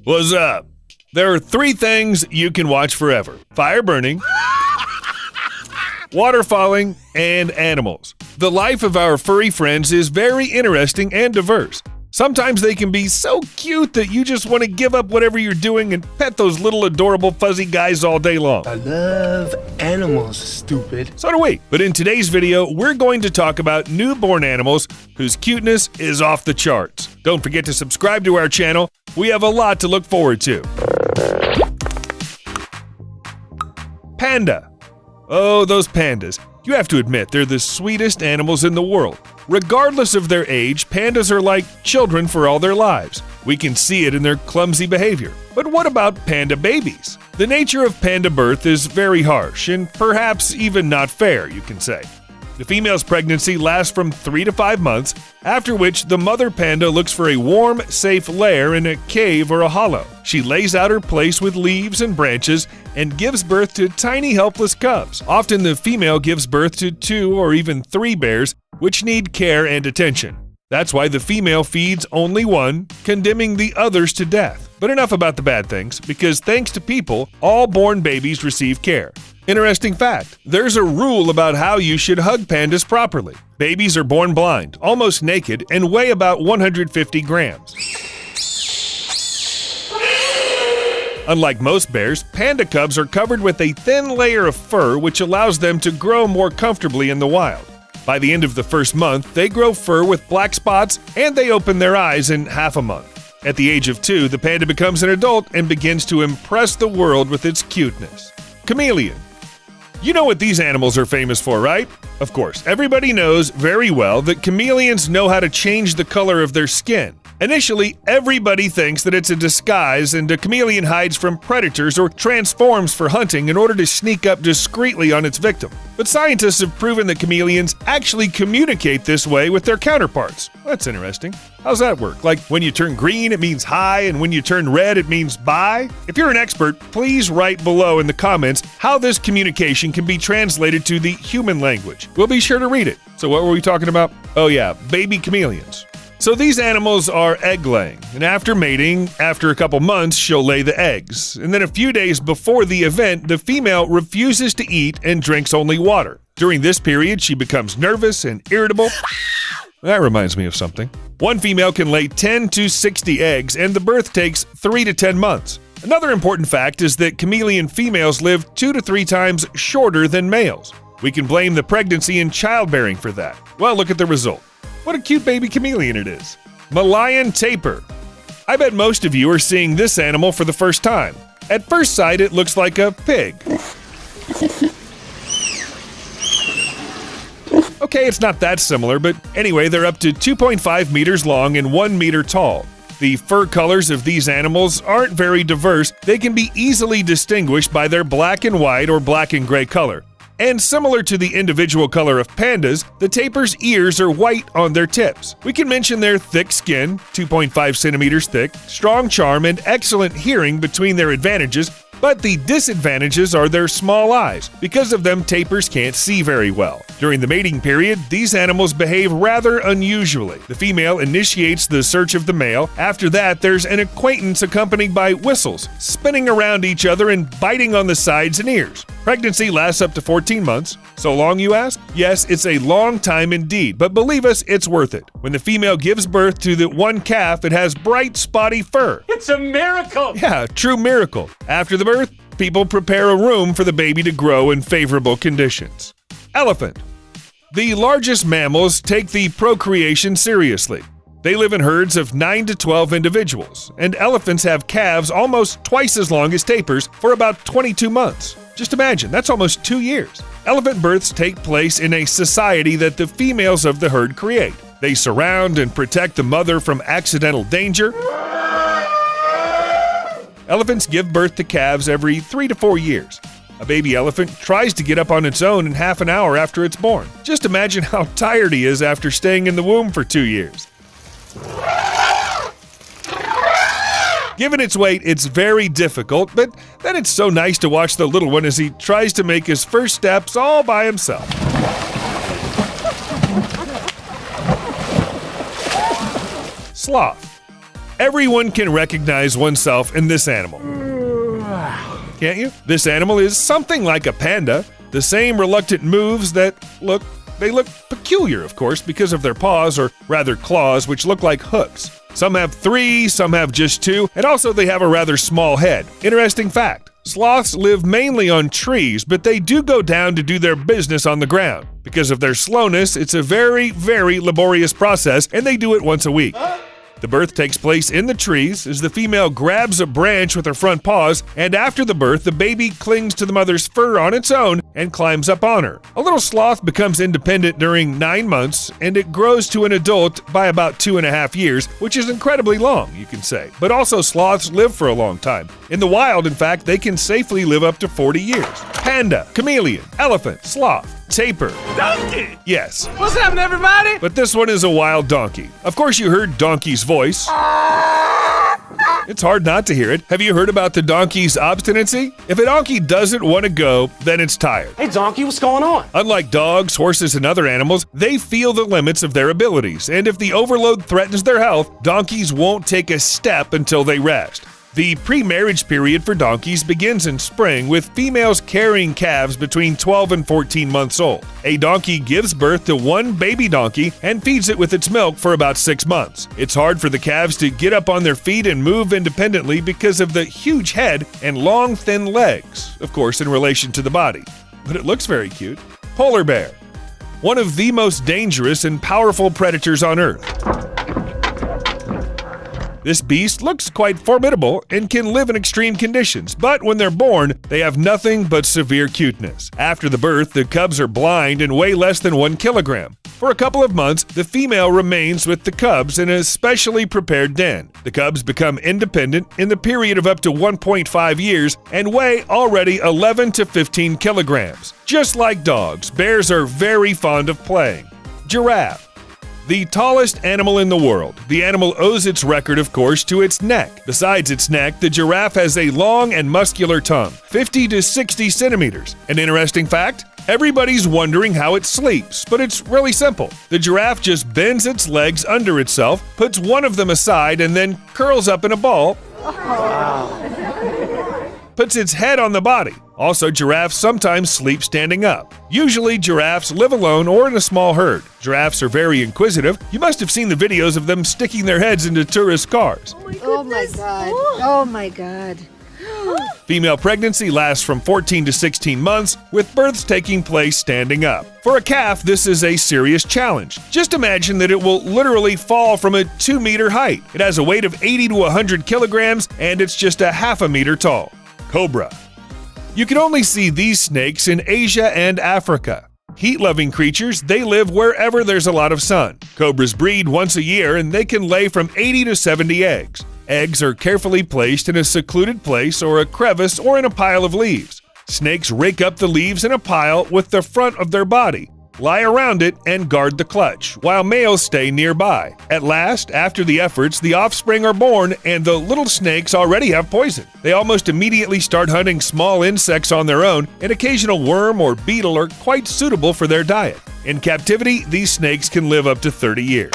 What's up? There are 3 things you can watch forever: fire burning, water falling, and animals. The life of our furry friends is very interesting and diverse. Sometimes they can be so cute that you just want to give up whatever you're doing and pet those little adorable fuzzy guys all day long. I love animals, stupid. So do we. But in today's video, we're going to talk about newborn animals whose cuteness is off the charts. Don't forget to subscribe to our channel. We have a lot to look forward to. Panda. Oh, those pandas. You have to admit, they're the sweetest animals in the world. Regardless of their age, pandas are like children for all their lives. We can see it in their clumsy behavior. But what about panda babies? The nature of panda birth is very harsh and perhaps even not fair, you can say. The female's pregnancy lasts from 3 to 5 months, after which the mother panda looks for a warm, safe lair in a cave or a hollow. She lays out her place with leaves and branches and gives birth to tiny, helpless cubs. Often the female gives birth to 2 or even 3 bears, which need care and attention. That's why the female feeds only one, condemning the others to death. But enough about the bad things, because thanks to people, all born babies receive care. Interesting fact, there's a rule about how you should hug pandas properly. Babies are born blind, almost naked, and weigh about 150 grams. Unlike most bears, panda cubs are covered with a thin layer of fur which allows them to grow more comfortably in the wild. By the end of the first month, they grow fur with black spots and they open their eyes in half a month. At the age of 2, the panda becomes an adult and begins to impress the world with its cuteness. Chameleon. You know what these animals are famous for, right? Of course, everybody knows very well that chameleons know how to change the color of their skin. Initially, everybody thinks that it's a disguise and a chameleon hides from predators or transforms for hunting in order to sneak up discreetly on its victim. But scientists have proven that chameleons actually communicate this way with their counterparts. That's interesting. How's that work? Like when you turn green, it means hi, and when you turn red, it means bye? If you're an expert, please write below in the comments how this communication can be translated to the human language. We'll be sure to read it. So what were we talking about? Oh yeah, baby chameleons. So these animals are egg-laying, and after mating, after a couple months, she'll lay the eggs. And then a few days before the event, the female refuses to eat and drinks only water. During this period, she becomes nervous and irritable. That reminds me of something. One female can lay 10 to 60 eggs, and the birth takes 3 to 10 months. Another important fact is that chameleon females live 2 to 3 times shorter than males. We can blame the pregnancy and childbearing for that. Well, look at the result. What a cute baby chameleon it is. Malayan tapir. I bet most of you are seeing this animal for the first time. At first sight, it looks like a pig. Okay, it's not that similar, but anyway, they're up to 2.5 meters long and 1 meter tall. The fur colors of these animals aren't very diverse. They can be easily distinguished by their black and white or black and gray color. And similar to the individual color of pandas, the tapir's ears are white on their tips. We can mention their thick skin, 2.5 centimeters thick, strong charm, and excellent hearing between their advantages, but the disadvantages are their small eyes. Because of them, tapirs can't see very well. During the mating period, these animals behave rather unusually. The female initiates the search of the male. After that, there's an acquaintance accompanied by whistles, spinning around each other and biting on the sides and ears. Pregnancy lasts up to 14 months. So long, you ask? Yes, it's a long time indeed, but believe us, it's worth it. When the female gives birth to the one calf, it has bright, spotty fur. It's a miracle! Yeah, true miracle. After the birth, people prepare a room for the baby to grow in favorable conditions. Elephant. The largest mammals take the procreation seriously. They live in herds of 9 to 12 individuals, and elephants have calves almost twice as long as tapirs for about 22 months. Just imagine, that's almost 2 years. Elephant births take place in a society that the females of the herd create. They surround and protect the mother from accidental danger. Elephants give birth to calves every 3 to 4 years. A baby elephant tries to get up on its own in half an hour after it's born. Just imagine how tired he is after staying in the womb for 2 years. Given its weight, it's very difficult, but then it's so nice to watch the little one as he tries to make his first steps all by himself. Sloth. Everyone can recognize oneself in this animal. Can't you? This animal is something like a panda. The same reluctant moves that look peculiar, of course, because of their paws, or rather claws, which look like hooks. Some have 3, some have just 2, and also they have a rather small head. Interesting fact. Sloths live mainly on trees, but they do go down to do their business on the ground. Because of their slowness, it's a very, very laborious process, and they do it once a week. The birth takes place in the trees as the female grabs a branch with her front paws, and after the birth, the baby clings to the mother's fur on its own and climbs up on her. A little sloth becomes independent during 9 months, and it grows to an adult by about 2.5 years, which is incredibly long, you can say. But also, sloths live for a long time. In the wild, in fact, they can safely live up to 40 years. Panda, chameleon, elephant, sloth, tapir. Donkey! Yes. What's happening, everybody? But this one is a wild donkey. Of course, you heard Donkey's voice. It's hard not to hear it. Have you heard about the donkey's obstinacy? If a donkey doesn't want to go, then it's tired. Hey, donkey, what's going on? Unlike dogs, horses, and other animals, they feel the limits of their abilities, and if the overload threatens their health, donkeys won't take a step until they rest. The pre-marriage period for donkeys begins in spring, with females carrying calves between 12 and 14 months old. A donkey gives birth to one baby donkey and feeds it with its milk for about 6 months. It's hard for the calves to get up on their feet and move independently because of the huge head and long, thin legs, of course, in relation to the body. But it looks very cute. Polar bear, one of the most dangerous and powerful predators on Earth. This beast looks quite formidable and can live in extreme conditions, but when they're born, they have nothing but severe cuteness. After the birth, the cubs are blind and weigh less than 1 kilogram. For a couple of months, the female remains with the cubs in a specially prepared den. The cubs become independent in the period of up to 1.5 years and weigh already 11 to 15 kilograms. Just like dogs, bears are very fond of playing. Giraffe. The tallest animal in the world. The animal owes its record, of course, to its neck. Besides its neck, the giraffe has a long and muscular tongue, 50 to 60 centimeters. An interesting fact? Everybody's wondering how it sleeps, but it's really simple. The giraffe just bends its legs under itself, puts one of them aside, and then curls up in a ball. Puts its head on the body. Also, giraffes sometimes sleep standing up. Usually, giraffes live alone or in a small herd. Giraffes are very inquisitive. You must have seen the videos of them sticking their heads into tourist cars. Oh my God. Oh my God. Female pregnancy lasts from 14 to 16 months, with births taking place standing up. For a calf, this is a serious challenge. Just imagine that it will literally fall from a 2-meter height. It has a weight of 80 to 100 kilograms, and it's just a half a meter tall. Cobra. You can only see these snakes in Asia and Africa. Heat-loving creatures, they live wherever there's a lot of sun. Cobras breed once a year, and they can lay from 80 to 70 eggs. Eggs are carefully placed in a secluded place or a crevice or in a pile of leaves. Snakes rake up the leaves in a pile with the front of their body, lie around it, and guard the clutch, while males stay nearby. At last, after the efforts, the offspring are born, and the little snakes already have poison. They almost immediately start hunting small insects on their own. An occasional worm or beetle are quite suitable for their diet. In captivity, these snakes can live up to 30 years.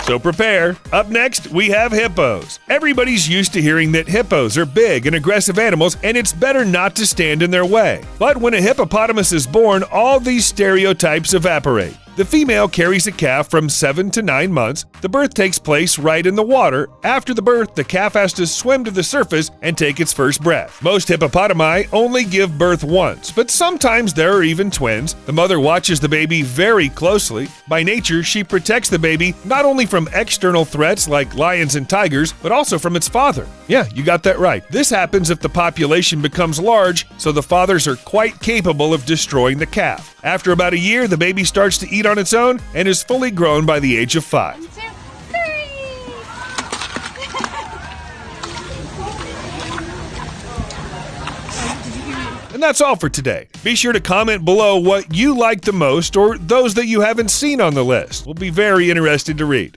So prepare. Up next, we have hippos. Everybody's used to hearing that hippos are big and aggressive animals, and it's better not to stand in their way. But when a hippopotamus is born, all these stereotypes evaporate. The female carries a calf from 7 to 9 months. The birth takes place right in the water. After the birth, the calf has to swim to the surface and take its first breath. Most hippopotami only give birth once, but sometimes there are even twins. The mother watches the baby very closely. By nature, she protects the baby not only from external threats like lions and tigers, but also from its father. Yeah, you got that right. This happens if the population becomes large, so the fathers are quite capable of destroying the calf. After about a year, the baby starts to eat on its own and is fully grown by the age of 5. 1, 2, 3. And that's all for today. Be sure to comment below what you like the most or those that you haven't seen on the list. We'll be very interested to read.